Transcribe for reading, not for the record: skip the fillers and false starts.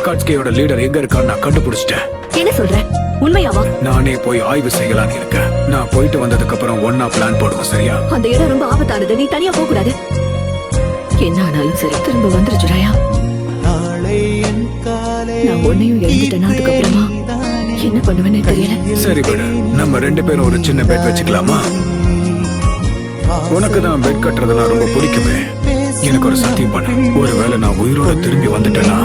அக்காட்ஸ்கேயோட leader எங்க இருக்கான்னு நான் கண்டுபிடிச்சிட்டேன். என்ன சொல்ற? உண்மையாவா? நானே போய் ஆய்வு செய்யலான்னு இருக்கேன். நான் போயிட்டு வந்ததுக்கு அப்புறம் ஒன்னா பிளான் போடுவோம், சரியா? அந்த இடம் ரொம்ப ஆபத்தானது, நீ தனியா போக கூடாது. என்ன ஆனாலும் சரி, திரும்ப வந்துரு ஜுரையா. நான் உன்னையும் எழுந்துட்டேன்னா அதுக்கப்புறமா என்ன பண்ணுவேன்னு தெரியல. சரி விடு, நம்ம 2 பேரும் ஒரு சின்ன பெட் வச்சுக்கலாமா? உனக்கு தான் பெட் கட்டுறதுனா ரொம்ப பிடிக்குமே. எனக்கு ஒரு சத்தியம் பண்ணு, ஒருவேளை நான் உயிரோட திரும்பி வந்துட்டேன்னா